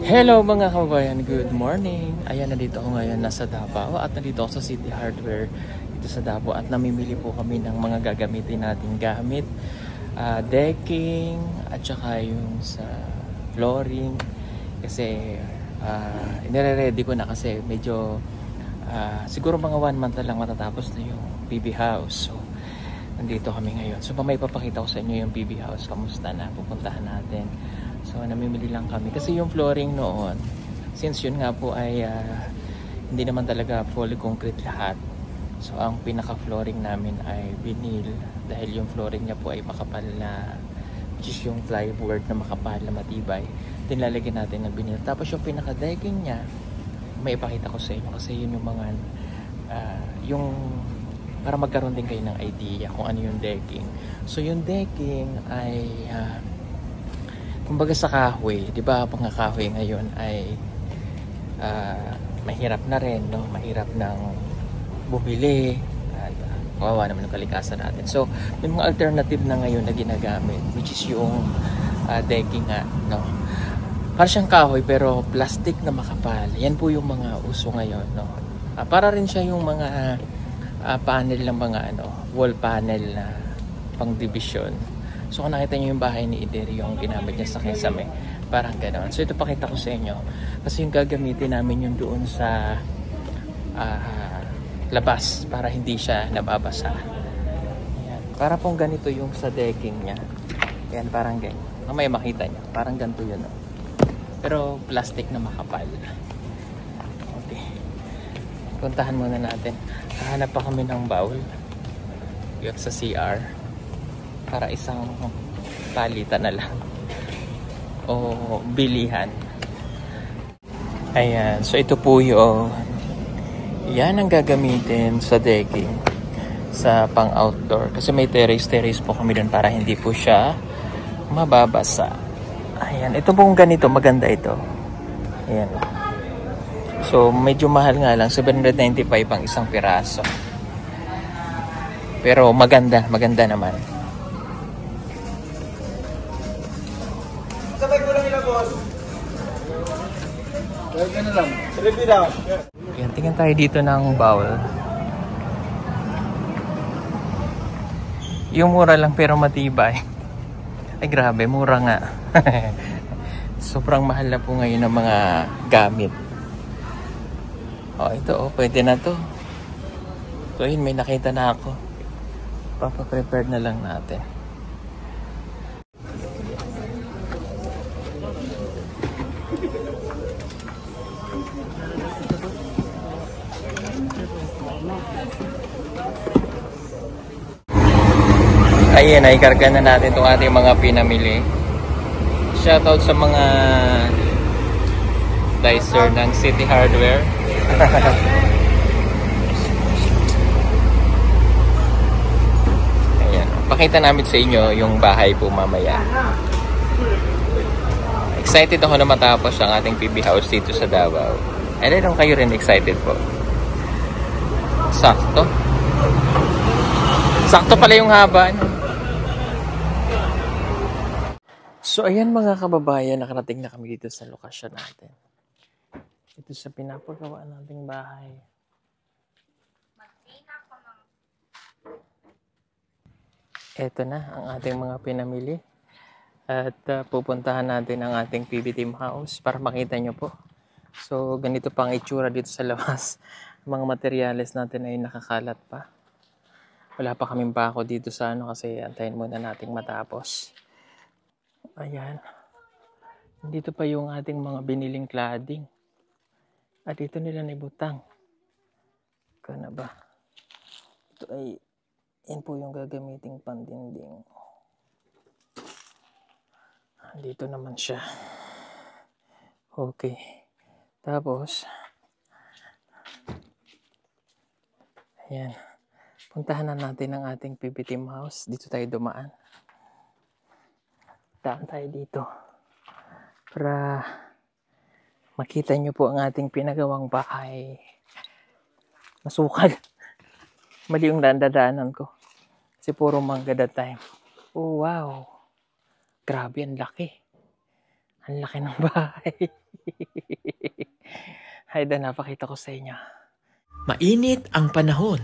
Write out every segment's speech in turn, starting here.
Hello mga kabayan, good morning. Ayan, nandito ako ngayon nasa Davao at nandito ako sa City Hardware dito sa Davao at namimili po kami ng mga gagamitin nating gamit, decking at saka yung sa flooring kasi nire-ready ko na kasi medyo siguro mga 1 month na lang matatapos na yung PB house. So nandito kami ngayon. So may papakita ko sa inyo yung PB house, kamusta na, pupuntahan natin. So namimili lang kami kasi yung flooring noon, since yun nga po ay hindi naman talaga fully concrete lahat. So ang pinaka flooring namin ay vinyl dahil yung flooring niya po ay makapal na, which is yung plywood na makapal na matibay. Tinlalagyan natin ng vinyl. Tapos yung pinaka decking niya, may ipakita ko sa inyo kasi yun yung mga yung para magkaroon din kayo ng idea kung ano yung decking. So yung decking ay kumbaga sa kahoy, di ba? Mga kahoy ngayon ay mahirap na rin, no? Mahirap nang bumili at kawawa naman yung kalikasan natin. So, may mga alternative na ngayon na ginagamit, which is yung decking nga, no? Para siyang kahoy pero plastic na makapal. Yan po yung mga uso ngayon, no? Para rin siya yung mga panel ng mga wall panel na pang division. So kung nakita nyo yung bahay ni Ider, yung ginamit niya sa Kesame, parang gano'n. So ito pakita ko sa inyo kasi yung gagamitin namin yung doon sa labas para hindi siya nababasa. Ayan. Para pong ganito yung sa decking niya. Ayan, parang ganyan. Mamaya makita nyo, parang ganito yun. Pero plastic na makapal. Okay. Puntahan muna natin. Hahanap pa kami ng bowl. Yung sa CR. Para isang palitan na lang o bilihan. Ayan, so ito po yung yan ang gagamitin sa decking sa pang outdoor kasi may terrace po kami dun para hindi po siya mababasa. Ayan, ito pong ganito, maganda ito. Ayan, so medyo mahal nga lang, 795 ang isang piraso, pero maganda naman. Ayan, tingnan tayo dito ng bowl. Yung mura lang pero matibay. Ay grabe, mura nga. Sobrang mahal na po ngayon ng mga gamit. Ito pwede na to. So yun, may nakita na ako. Papa-prepare na lang natin. Ayan, ay karga na natin itong ating mga pinamili. Shoutout sa mga dicer ng City Hardware. Ayan, pakita namin sa inyo yung bahay po mamaya. Excited ako na matapos ang ating PB house dito sa Davao. And I don't kayo rin excited po. Sakto. Sakto pala yung haba, no? So ayan mga kababayan, nakarating na kami dito sa lokasyon natin. Ito sa pinapagawa nating bahay. Ito na ang ating mga pinamili. At pupuntahan natin ang ating PB team house para makita nyo po. So ganito pang itsura dito sa labas. Mga materyales natin ay nakakalat pa. Wala pa kaming bako dito sa kasi antayin muna nating matapos. Ayan. Dito pa yung ating mga biniling cladding. At ito nila naibutang. Kana ba? Ito ay, yan po yung gagamiting pandingding. Dito naman siya. Okay. Tapos, ayan. Puntahan na natin ang ating PB team house. Dito tayo dumaan. Daan tayo dito para makita nyo po ang ating pinagawang bahay. Masukal. Mali yung dadaanan ko kasi puro mangga that time. Oh wow, grabe, ang laki. Ang laki ng bahay. Hayda, napakita ko sa inyo. Mainit ang panahon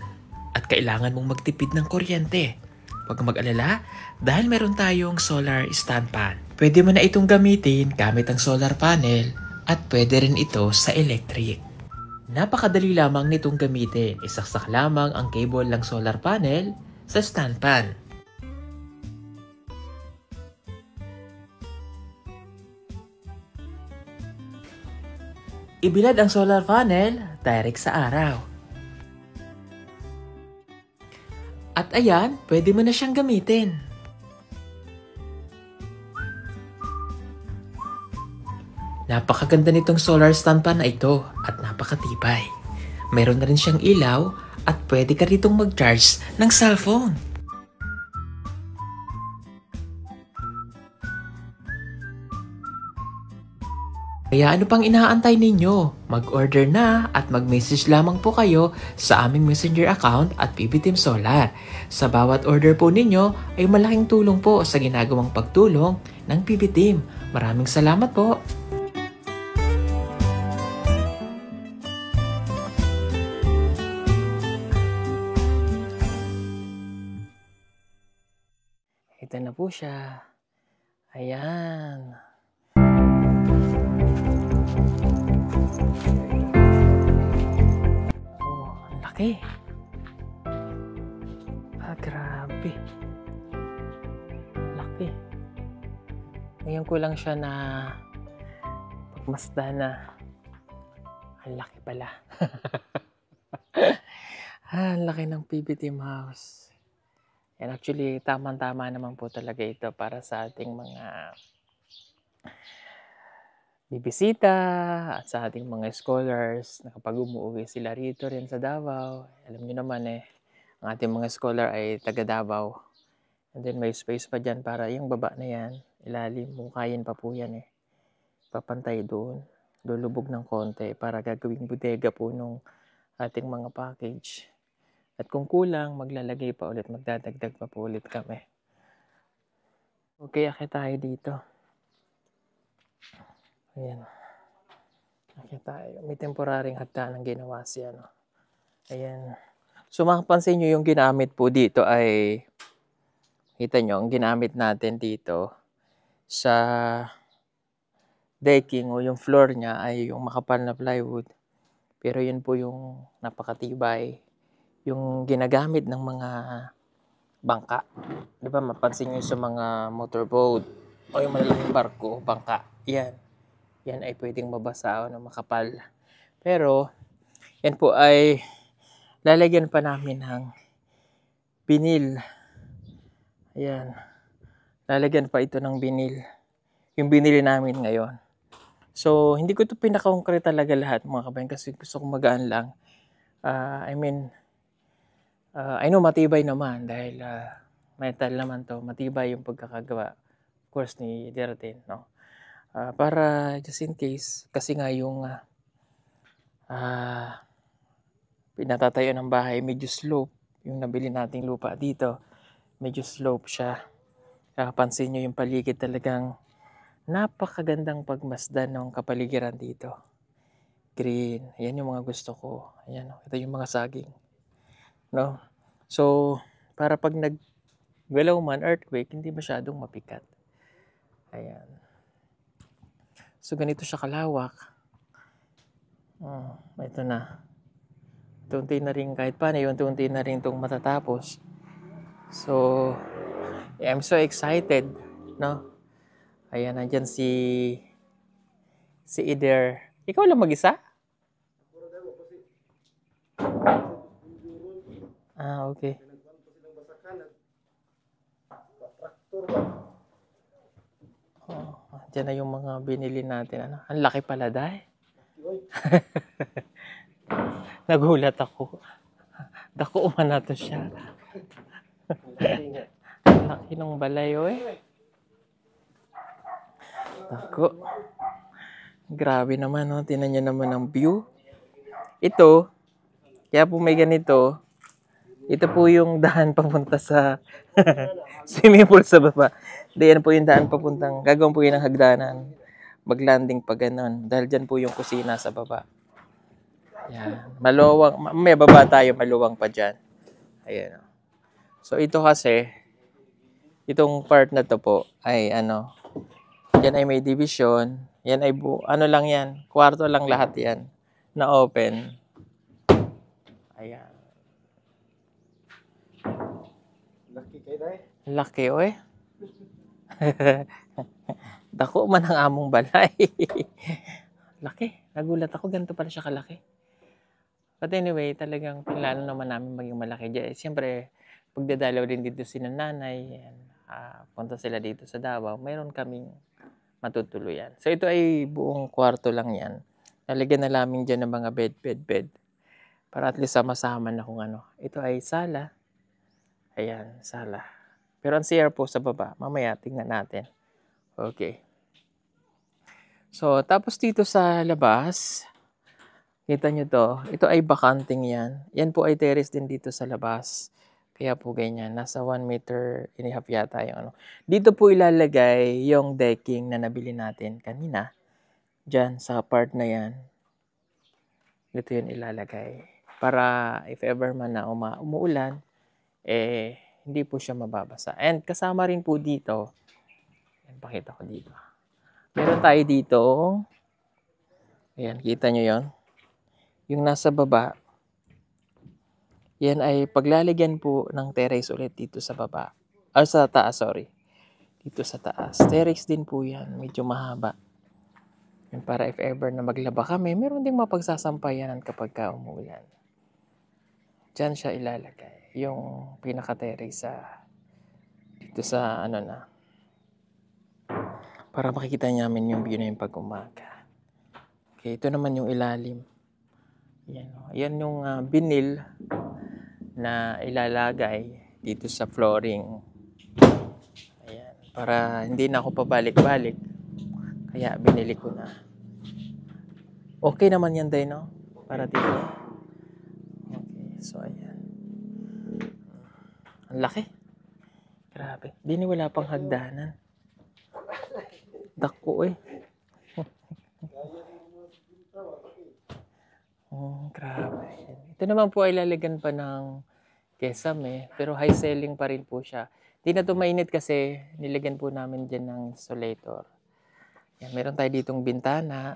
at kailangan mong magtipid ng kuryente. Huwag mag-alala dahil meron tayong solar stand fan. Pwede mo na itong gamitin gamit ang solar panel at pwede rin ito sa electric. Napakadali lamang nitong gamitin. Isaksak lamang ang cable ng solar panel sa stand fan. Ibilad ang solar panel direct sa araw. At ayan, pwede mo na siyang gamitin. Napakaganda nitong solar stand fan na ito at napakatibay. Meron na rin siyang ilaw at pwede ka ritong mag-charge ng cellphone. Kaya ano pang inaantay ninyo? Mag-order na at mag-message lamang po kayo sa aming messenger account at PB Team Solar. Sa bawat order po ninyo ay malaking tulong po sa ginagawang pagtulong ng PB Team. Maraming salamat po! Ito na po siya. Ayan. Oh, ang laki. Grabe. Laki. Ngayon ko lang siya na pagmasdan na ang laki pala. Ang laki ng PB Team House. And actually, tamang-tama naman po talaga ito para sa ating mga bibisita at sa ating mga scholars na kapag umuwi sila rito rin sa Davao. Alam niyo naman ang ating mga scholar ay taga Davao. And then may space pa dyan para yung baba na yan, ilalim, mukayin pa po yan Papantay doon, lulubog ng konti para gagawing bodega po nung ating mga package. At kung kulang, maglalagay pa ulit, magdadagdag pa po ulit kami. Okay, akit tayo dito. Ayan. Akit tayo. May temporaring hagdan ang ginawa siya. Ayan. So makapansin nyo yung ginamit po dito ay, kita nyo, ang ginamit natin dito sa decking o yung floor niya ay yung makapal na plywood. Pero yun po yung napakatibay. Yung ginagamit ng mga bangka. Di ba mapansin nyo sa mga motorboat o yung malalaking barko, bangka. Yan. Yan ay pwedeng mabasa o na makapal. Pero, yan po ay lalagyan pa namin ng binil. Ayan. Lalagyan pa ito ng binil. Yung binili namin ngayon. So, hindi ko ito pinaka-concrete talaga lahat mga kabayan kasi gusto kong magaan lang. I know matibay naman dahil metal naman to. Matibay yung pagkakagawa, of course, ni Dertin, no? Para just in case, kasi nga yung pinatatayo ng bahay, medyo slope. Yung nabili nating lupa dito, medyo slope siya. Pansin nyo yung paligid, talagang napakagandang pagmasdan ng kapaligiran dito. Green. Ayan yung mga gusto ko. Ayan, ito yung mga saging. No? So, para pag naggalaw man, earthquake, hindi masyadong mapikat. Ayan. So, ganito siya kalawak. Ito na. Tunti na rin kahit paano, yung tunti na rin itong matatapos. So, I'm so excited, no? Ayan, nandyan si Eder. Ikaw lang mag-isa? Okay. Diyan na yung mga binili natin. Ang laki pala dahil. Nagulat ako. Dako man na to siya. Laki ng balayo Dako. Grabe naman, no? Tingnan nyo naman ang view. Ito, kaya po may ganito. Ito po yung daan papunta sa swimming pool sa baba. Diyan po yung daan papuntang, gagawin po yun ng hagdanan mag-landing pa ganun. Dahil dyan po yung kusina sa baba. Ayan. Maluwang, may baba tayo, maluwang pa dyan. Ayan. So ito kasi, itong part na to po ay ano, yan ay may division. Yan ay ano lang yan, kwarto lang lahat yan na open. Ayan. Laki kayo dahil. Laki oy. Dako man ang among balay. Laki. Nagulat ako, ganito pala siya kalaki. But anyway, talagang plano naman namin maging malaki. Siyempre, pagdadalaw din dito si nanay, punta sila dito sa Davao, mayroon kaming matutuluyan. So ito ay buong kwarto lang yan. Nalagyan na namin dyan ng mga bed. Para at least sama-sama na kung ano. Ito ay sala. Ayan, sala. Pero ang CR po sa baba, mamaya tingnan natin. Okay. So, tapos dito sa labas, kita nyo to, ito ay bakanting yan. Yan po ay terrace din dito sa labas. Kaya po ganyan, nasa 1 meter and a half yata yung ano. Dito po ilalagay yung decking na nabili natin kanina. Diyan sa part na yan. Dito yun ilalagay. Para if ever man na umuulan, hindi po siya mababasa. And kasama rin po dito, pakita ko dito. Meron tayo dito, ayan, kita nyo yon. Yung nasa baba, yan ay paglalagyan po ng terrace ulit dito sa baba. Sa taas, sorry. Dito sa taas. Terrace din po yan, medyo mahaba. Yan, para if ever na maglaba kami, meron ding mapagsasampayanan kapag umuulan. Diyan siya ilalagay. Yung pinaka-terrace dito sa ano na. Para makikita namin yung view na yung pag-umaga. Okay, ito naman yung ilalim. Yan yung vinyl na ilalagay dito sa flooring. Ayan, para hindi na ako pabalik-balik. Kaya binili ko na. Okay naman yan, Day, no? Para dito. Okay, so ayan. Ang laki. Grabe. Di wala pang hagdanan. Dako eh. Grabe. Ito naman po ay lalagyan pa ng kesame, pero high selling pa rin po siya. Hindi na ito mainit kasi nilagyan po namin dyan ng insulator. Yan, meron tayo ditong bintana.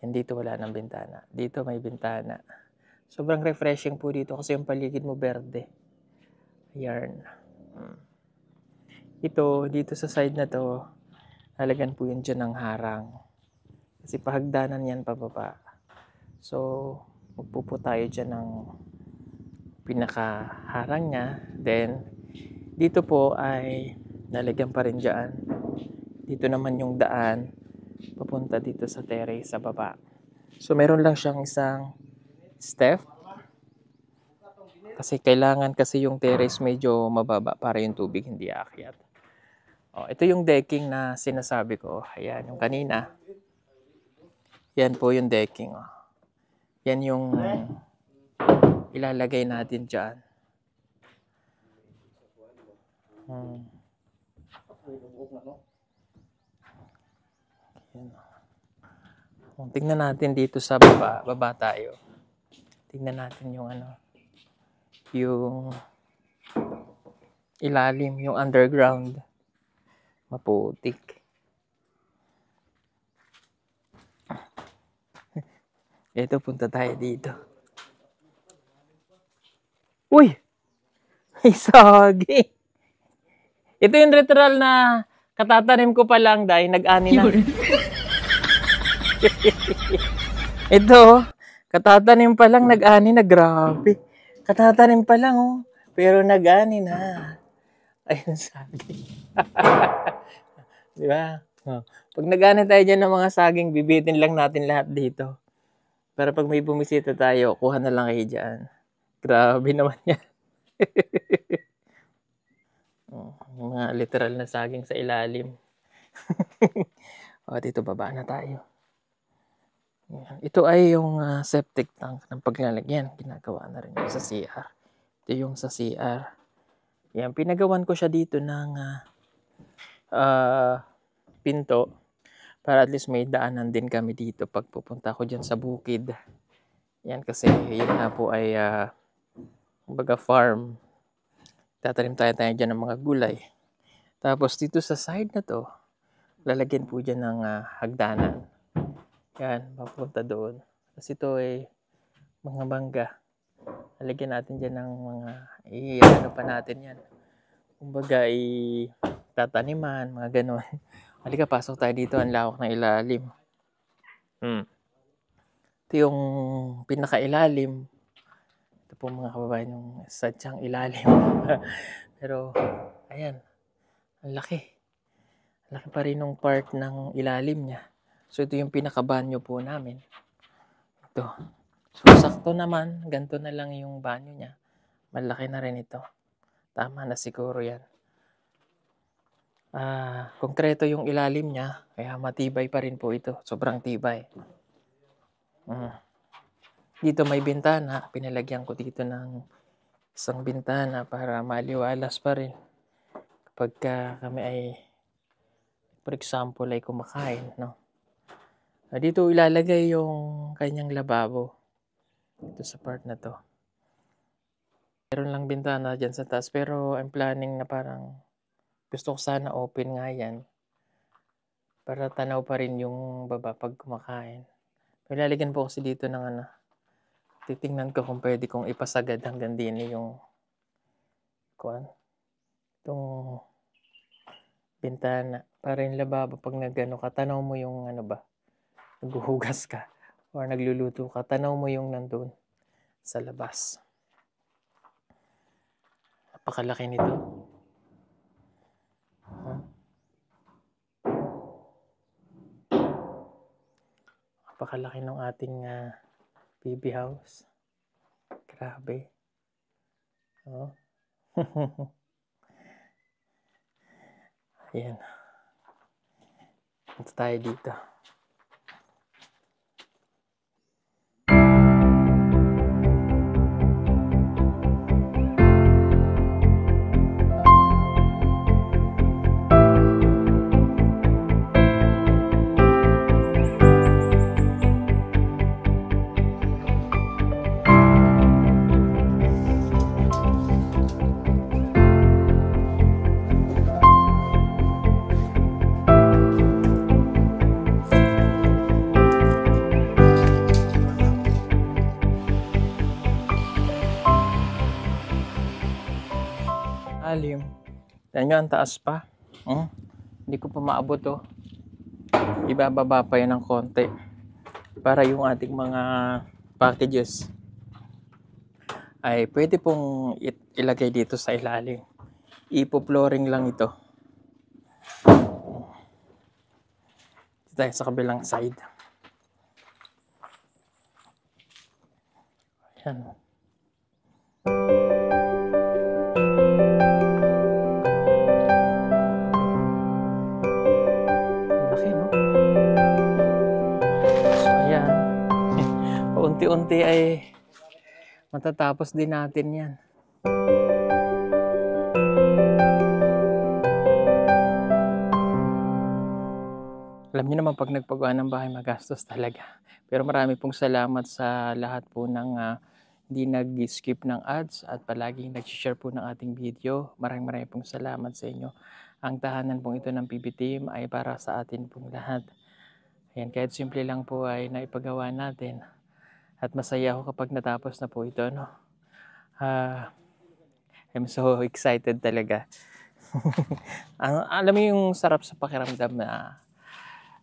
Yan, dito wala ng bintana. Dito may bintana. Sobrang refreshing po dito kasi yung paligid mo berde. Ayan. Ito, dito sa side na to, lalagyan po yun dyan ng harang. Kasi pahagdanan yan pababa. So, magpupo tayo dyan ng pinakaharang niya. Then, dito po ay lalagyan pa rin dyan. Dito naman yung daan papunta dito sa terrace sa baba. So, meron lang siyang isang step. Kasi kailangan kasi yung terrace medyo mababa para yung tubig hindi aakyat. Ito yung decking na sinasabi ko. Ayan, yung kanina. Yan po yung decking. Yan yung ilalagay natin dyan. Tingnan natin dito sa baba. Baba tayo. Tingnan natin yung yung ilalim, yung underground. Maputik. Ito, punta tayo dito. Uy! May saging! Ito yung literal na katatanim ko pa lang dahil nag-ani na. Ito, katatanim pa lang nag-ani na. Grabe. Katatanim pa lang, oh. Pero nag-ani na. Ayun, saging. Di ba? Pag nag-ani tayo dyan ng mga saging, bibitin lang natin lahat dito. Para pag may bumisita tayo, kuha na lang kayo dyan. Grabe naman yan. Mga literal na saging sa ilalim. Dito baba na tayo. Ito ay yung septic tank ng paglalagyan. Ginagawa na rin yung sa CR. Ito yung sa CR. Yan, pinagawan ko siya dito ng pinto para at least may daanan din kami dito pag pupunta ako dyan sa bukid. Yan kasi yun nga po ay kumbaga farm. Tatanim tayo dyan ng mga gulay. Tapos dito sa side na to, lalagyan po dyan ng hagdanan. Yan, papunta doon. Kasi ito ay mga mangga. Lalagyan natin dyan ng mga, ano pa natin yan. Kumbaga, tataniman, mga ganon. Halika, pasok tayo dito. Ang lawak ng ilalim. Ito yung pinakailalim. Ito po mga kababayan yung sadyang ilalim. Pero, ayan. Ang laki. Ang laki pa rin ng part ng ilalim niya. So, ito yung pinakabanyo po namin. Ito. So, sakto naman. Ganito na lang yung banyo niya. Malaki na rin ito. Tama na siguro yan. Konkreto yung ilalim niya, kaya matibay pa rin po ito. Sobrang tibay. Dito may bintana. Pinalagyan ko dito ng isang bintana para maliwalas pa rin. Kapag kami ay, for example, ay kumakain, no? Dito ilalagay yung kanyang lababo. Dito sa part na to. Meron lang bintana dyan sa taas, pero I'm planning na parang gusto ko sana open nga yan para tanaw pa rin yung baba pag kumakain. Ilalagyan po kasi dito ng titingnan ko kung pwede kong ipasagad hanggang din yung itong bintana para yung lababo pag nagano ka, tanaw mo yung naghuhugas ka or nagluluto ka, tanaw mo yung nandun sa labas. Napakalaki nito. Napakalaki ng ating baby house. Grabe. Ayan. Punta tayo dito. Alim. Yan nyo, ang taas pa. Hindi ko pa maabot Ibababa pa yan ng konti. Para yung ating mga packages ay pwede pong ilagay dito sa ilalim. Ipo-flooring lang ito. Dito tayo sa kabilang side. Yan. Unti-unti ay matatapos din natin yan. Alam niyo naman pag nagpagawa ng bahay magastos talaga. Pero marami pong salamat sa lahat po ng hindi nag-skip ng ads at palaging nag-share po ng ating video. Maraming pong salamat sa inyo. Ang tahanan pong ito ng PB Team ay para sa atin pong lahat. Ayan, kahit simple lang po ay naipagawa natin. At masaya ako kapag natapos na po ito, no? I'm so excited talaga. Alam mo yung sarap sa pakiramdam na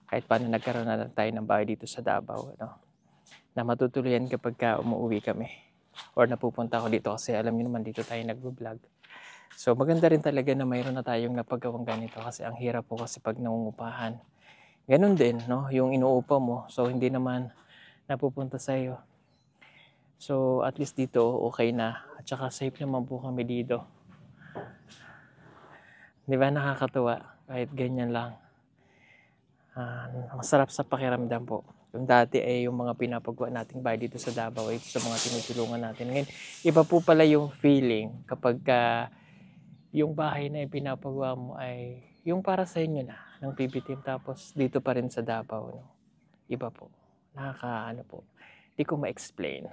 kahit paano nagkaroon na tayo ng bahay dito sa Davao, no? Na matutuluyan kapag umuwi kami. Or napupunta ako dito kasi alam niyo naman dito tayo nag-vlog. So maganda rin talaga na mayroon na tayong napagawang ganito kasi ang hirap po kasi pag nangungupahan. Ganun din, no? Yung inuupa mo, so hindi naman napupunta sa iyo. So at least dito okay na at saka safe naman po kami dito. Di ba nakakatuwa kahit ganyan lang. Masarap sa pakiramdam po. Yung dati ay yung mga pinapagawa nating bahay dito sa Davao ay sa mga tinutulungan natin. Ngayon, iba po pala yung feeling kapag yung bahay na ipinapagawa mo ay yung para sa inyo na. ng PB team. Tapos dito pa rin sa Davao. No? Iba po. Nakaka, po. Hindi ko ma-explain.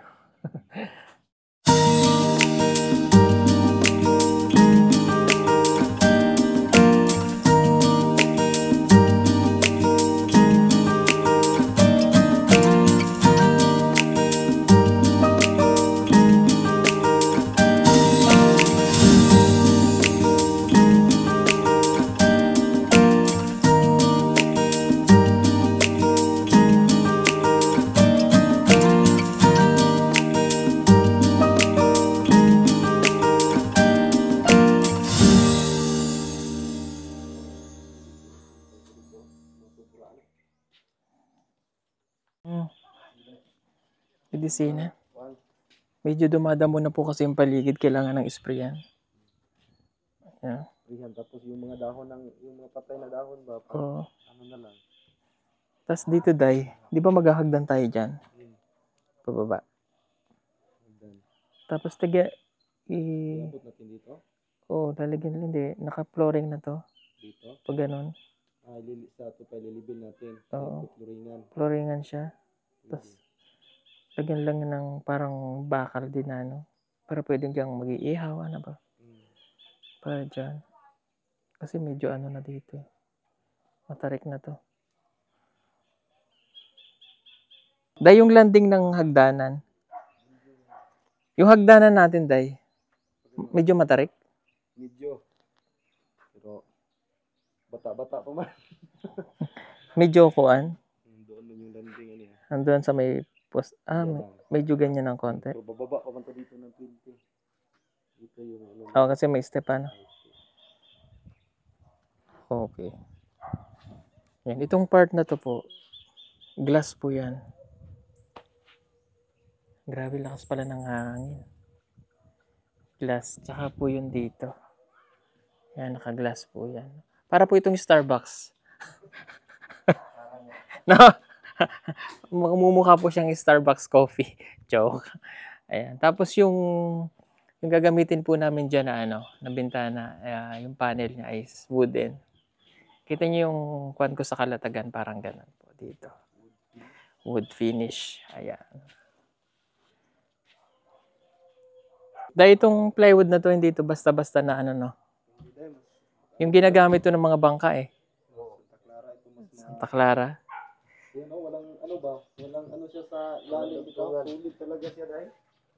Medisina. Medyo dumadamo na po kasi yung paligid. Kailangan ng sprayan. Ayan. Tapos yung mga dahon yung mga patay na dahon ba? Oo. Ano na lang. Tapos dito, Day, di ba maghahagdan tayo dyan? Pababa. Tapos Iabot natin dito? lalagyan hindi. Naka-flooring na to. Dito? Pag ganun. Sa ito pa lilibin natin. Oo. Floringan. Flooringan siya. Tapos lagyan lang ng parang bakal din para pwedeng diyang mag-iihaw, ano ba? Para dyan. Kasi medyo na dito. Matarik na to. Day, yung landing ng hagdanan. Yung hagdanan natin, Day, medyo matarik. Medyo. Pero bata-bata pa man. Medyo kuan. Doon yung landing niya. Andun sa may post. Medyo ganyan ng konti. Pero bababa pa man dito ng 20. Dito yung Kasi may step Okay. Yan, itong part na to po, glass po yan. Grabe lakas pala ng hangin. Glass, tsaka po yun dito. Yan, naka-glass po yan. Para po itong Starbucks. No? Mumukha po siyang Starbucks coffee. Joke. Ayan. Tapos yung gagamitin po namin dyan na bintana, yung panel niya is wooden. Kita niyo yung kwan ko sa kalatagan, parang ganun po dito. Wood finish. Ayan. Dahil itong plywood na to, hindi ito basta-basta na Yung ginagamit to ng mga bangka Santa Clara. Yan walang walang siya sa lalim dito. Sulit talaga siya dahil.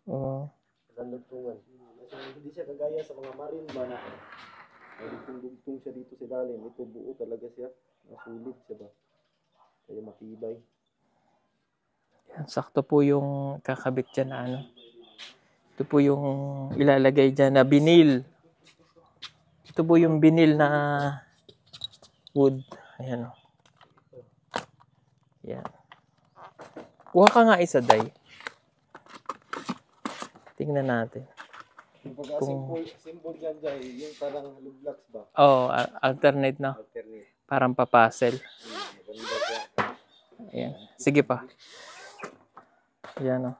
Oo. Landungan. Hindi siya kagaya sa mga marine ba na dugtong siya dito sa lalim. Ito buo talaga siya. Sulit siya ba? Kaya matibay. Yan, sakto po yung kakabit dyan na Ito po yung ilalagay dyan na binil. Ito po yung binil na wood. Ayan Yan. Kuha ka nga isa, Day. Tingnan natin. Yung symbol yan dyan, yung parang lublaks ba? Alternate Parang papasel. Ayan. Sige pa. Ayan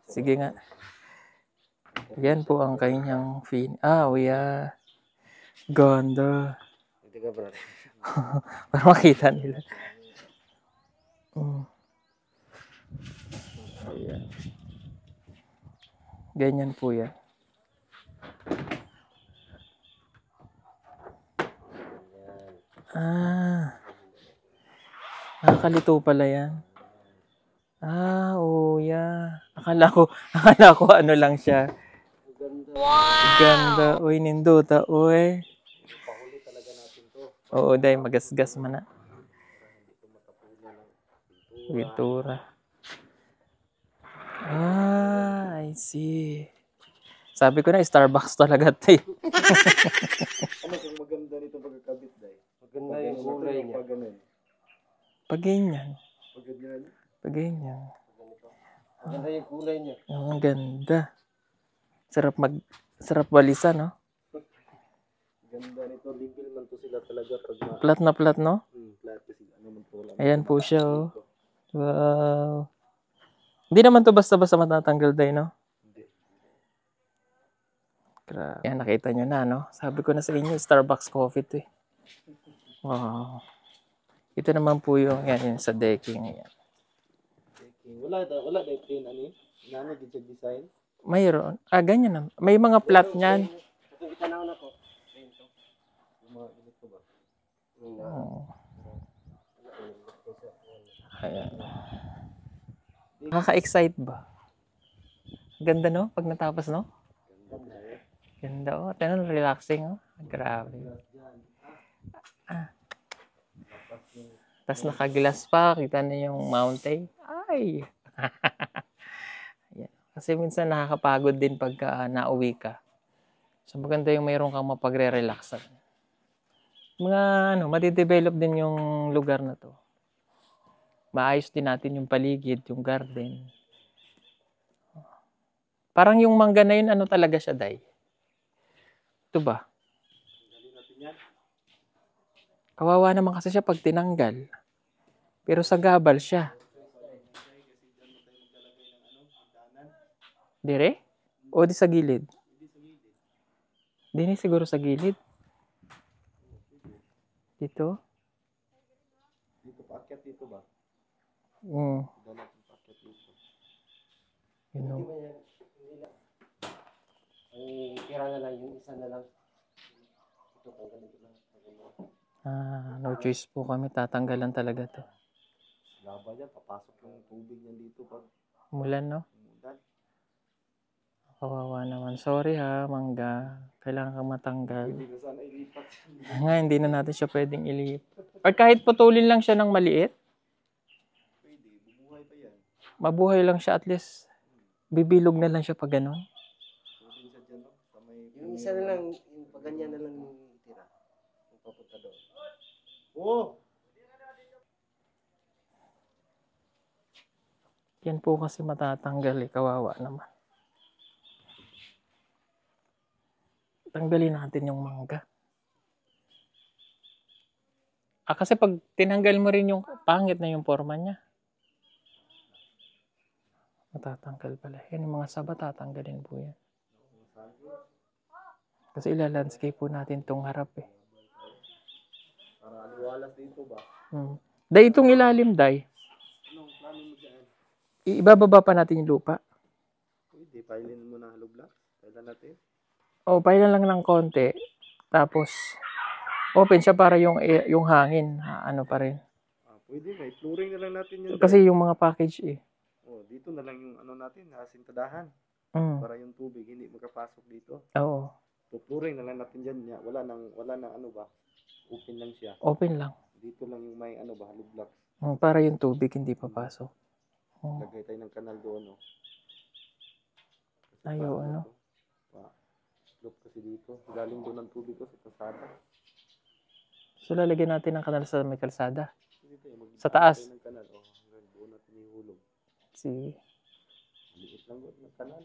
Sige nga. Yan po ang kanyang fin. Yeah. Ganda. Hindi ka, bro. Para makita nila. Ayan. Ganyan po yan. Nakakalito pala yan. Yeah. Akala ko ano lang siya. Ganda. Uy, ninduta. Uy. Pahuli talaga natin to. Oo, Day. Magasgas man na. Pintura. I see. Sabi ko na, Starbucks talaga ito Ano kung maganda nito pagkakabit, Day? Maganda yung kulay niya. Pag ganyan. Pag ganyan? Maganda yung kulay niya. Ang ganda. Sarap balisan, no? Ganda nito. Legal man to sila talaga. Plat na plat, no? Plat kasi man po lang. Ayan po siya, Wow. Hindi naman to basta-basta matatanggal, Day, no? Hindi. Grabe. Yan, nakita nyo na, no? Sabi ko na sa inyo, Starbucks coffee to Wow. Ito naman po yung yan, sa decking. Yan. Okay. Wala dahil plain ano eh. Inano din sa design. Mayroon. Ganyan na. May mga flat niyan. Kung itanaw na ko. Yung mga ganito ba? Oh. Ayan. Nakaka-excite ba? Ganda no? Pag natapos no? Ganda oh. Tignan, relaxing oh. Grabe. Tapos naka-glass pa. Kita na yung mountain. Ay! Ayan. Kasi minsan nakakapagod din pagka nauwi ka. So maganda yung mayroon kang mapagre-relaxan. Mga madidevelop din yung lugar na to. Maayos din natin yung paligid, yung garden. Parang yung mangga na yun, ano talaga siya, Day? Ito ba? Kawawa naman kasi siya pag tinanggal. Pero sa gabal siya. Dire? O di sa gilid? Di siguro sa gilid. Dito? Dito paakyat dito ba? Mm. Paakyat dito. You know. Ay, tira na lang yung isa na lang. Ito kung ganito lang. No choice po kami. Tatanggalan talaga to. Laba yan, papasok yung tubig yan dito pag Mulan, no? umulan. Kawawa naman. Sorry ha, mangga. Kailangan kang matanggal. Hindi na sana ilipat. Nga, hindi na natin siya pwedeng ilip. Or kahit putulin lang siya ng maliit, Pwede, bumuhay pa yan. mabuhay lang siya at least. Bibilog na lang siya pag gano'n. Pwede siya dyan, no? Sa may Yung isa na lang, yung pag ganyan na lang yung tira. Yung papunta doon. Oo! Yan po kasi matatanggal eh. Kawawa naman. Tanggalin natin yung mangga. Kasi pag tinanggal mo rin yung pangit na yung forma niya. Matatanggal pala. Yan yung mga saba, tatanggalin po yan. Kasi ilalandscape po natin tong harap eh. Para aliwalas dito ba? Day, itong ilalim, Day. Anong plano mo dyan? Ibababa pa natin yung lupa. Pwede, pailin mo na hollow block. Pailan natin. Pailan lang ng konti. Tapos, open siya para yung hangin. Ano pa rin. Pwede, may flooring na lang natin yun. Kasi yung mga package eh. Dito na lang yung ano natin, asintadahan. Para yung tubig hindi makapasok dito. Oo. So, flooring na lang natin dyan. Wala nang ano ba? Open lang siya. Open lang. Dito lang yung may ano ba, hollow blocks. Para yung tubig hindi papasok. Lagay tayo ng kanal doon, no? Ayo, ano? Slope kasi dito. Galing doon ang tubig ko sa kalsada. So, lalagyan natin ng kanal sa may kalsada. Dito, Sa taas. ng kanal. Doon natin ihulog. Sige. Liit lang doon ng kanal.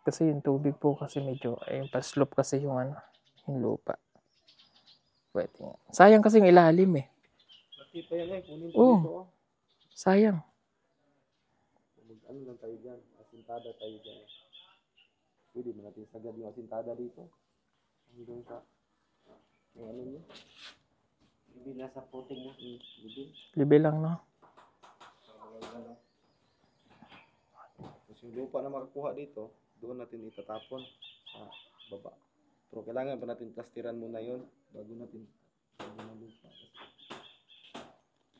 Kasi yung tubig po kasi medyo, yung pa-slope kasi yung yung lupa. Pwede nga. Sayang kasi yung ilalim eh. Nakita yan kunin ko Oo. dito. Sayang. Ano lang tayo dyan. Asintada tayo dyan. Pwede mo natin sagad yung asintada dito. Hanggang sa yung ano niya. Hindi nasa puting na. Libe lang, no? Tapos yung lupa na makakuha dito, doon natin itatapon sa baba. Pero kailangan pa natin plastiran muna yun bago natin lupa.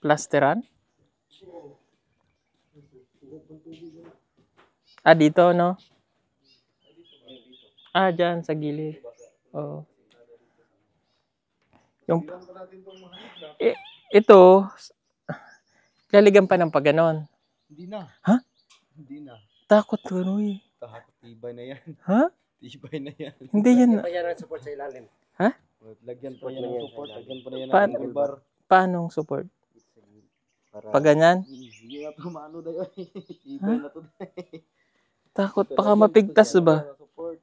Plasteran? Dito, no? Dyan, sa gilid. Oo. Yung, ito, laligan pa ng pagganon. Hindi na. Ha? Hindi na. Takot ko, eh. Tibay na yan. Ha? Tibay na yan. Hindi yan. Kaya ang support sa ilalim. Ha? Lagyan pa yan ng support. Lagyan pa na yan Paano? ng angle bar. Paanong support? Para Pag ganyan? hindi na ito maano dayo. Tibay na ito. Takot, baka mapigtas ba? Support.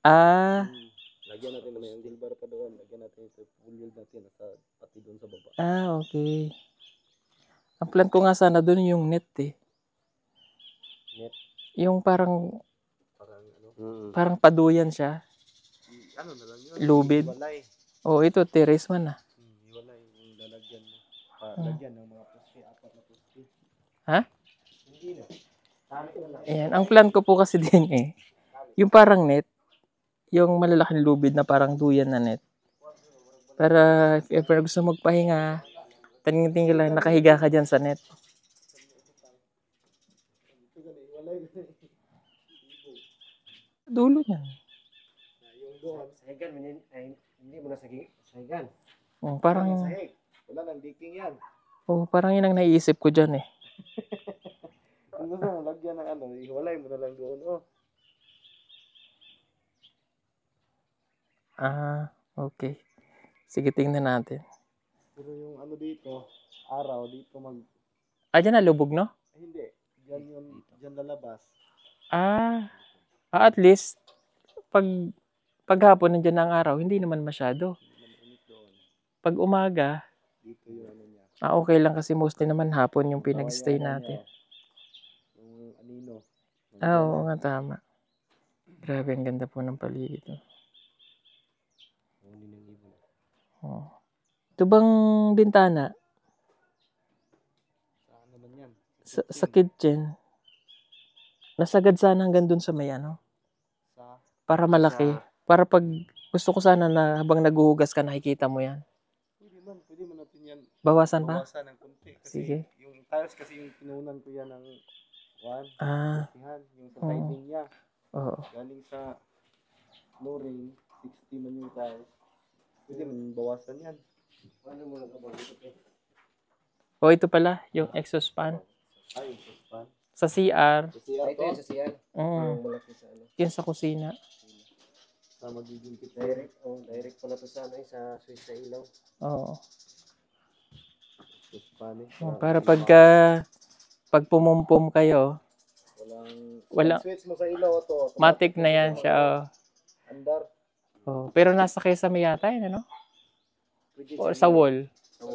Ha? Lagyan natin na may angle bar pa doon. Lagyan natin ito. Full yield natin. Pati doon sa baba. Okay. Ang plan ko nga sana doon yung net eh. Net? Yung parang Parang ano? parang paduyan siya. ano na lang yun. Lubid. Hiwalay. Oh, ito, terrace man ah. Hiwalay yung lalagyan mo. Hmm. Lagyan ng mga poste, 4 na poste. Ha? Hindi na. Tali na lang. Ayan, ang plan ko po kasi din eh, yung parang net, yung malalaking lubid na parang duyan na net. Para if ever gusto magpahinga, tingin-tingin lang, nakahiga ka dyan sa net. Dulo niyan. Yung doon. Sahigan, hindi mo na sahigan. Parang, Sahig. Wala nang diking yan. parang yun ang naiisip ko dyan eh. Kung gusto mo, lagyan ng ano, ihiwalay mo na lang doon. Oh. Okay. Sige, tingnan natin. Pero yung ano dito, araw, dito mag... Dyan na lubog, no? Hindi. Diyan yung, diyan lalabas. At least, paghapon nandiyan ang araw, hindi naman masyado. Mainit doon. Pag umaga, Dito yung ano niya. okay lang kasi mostly naman hapon yung pinag-stay natin. Yung anino. Oo nga, tama. Grabe, ang ganda po ng paligid. Oh. Ito bang bintana? Saan naman yan? Sa kitchen. Nasagad sana hanggang dun sa may ano. Para malaki. Para pag gusto ko sana na habang naguhugas ka, nakikita mo yan. Pwede man natin yan. Bawasan pa? Bawasan ng konti. Kasi Sige. yung tiles kasi yung pinunan ko yan ng 1. Yung sa Oo. siding niya. Oo. Galing sa flooring, 60 man yung tiles. Pwede man bawasan yan. Ano mo lang kabang ito Ito pala, yung exhaust fan. Ay, yung suspan. Sa CR. Kasi Ito yun sa siyan. Mm. Malaki sa ano. Yun sa kusina. Sa magiging pit. Direct pala to sa ano sa switch sa ilaw. Oo. Suspan Para pag pumumpum kayo, walang switch mo sa ilaw to. matik na yan siya. Andar. Pero nasa kesame yata yun, ano? O sa wall. Sa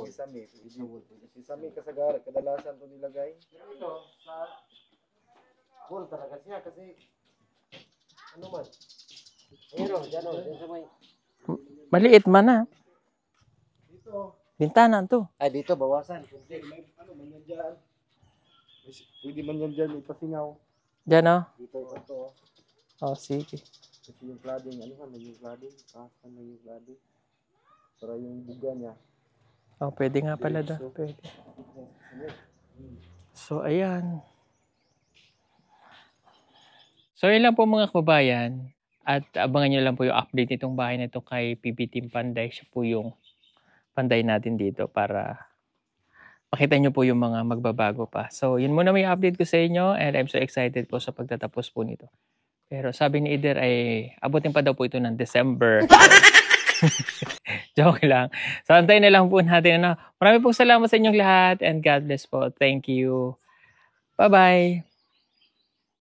sami kasagaran, kadalasan to nilagay. Pero ito, sa Full talaga siya kasi ano man. Ayun, dyan sa may. Maliit man na. dito, Bintana to. Ay, dito bawasan. may ano man yan dyan. Pwede man yan dyan ipasingaw. Diyan, oh. Dito ito. Sige. Kasi yung cladding, ano man yung cladding? Pasan na yung cladding. Para yung buga niya. Pwede nga pala daw. Pwede. So, ayan. So, yun lang po mga kababayan. At abangan nyo lang po yung update nitong bahay na ito kay PB Team Panday. Siya po yung panday natin dito para makita nyo po yung mga magbabago pa. So, yun muna may update ko sa inyo and I'm so excited po sa pagtatapos po nito. Pero sabi ni Ider ay abutin pa daw po ito ng December. Joke lang. So, antayin na lang po natin. Maraming pong salamat sa inyong lahat and God bless po. Thank you. Bye-bye.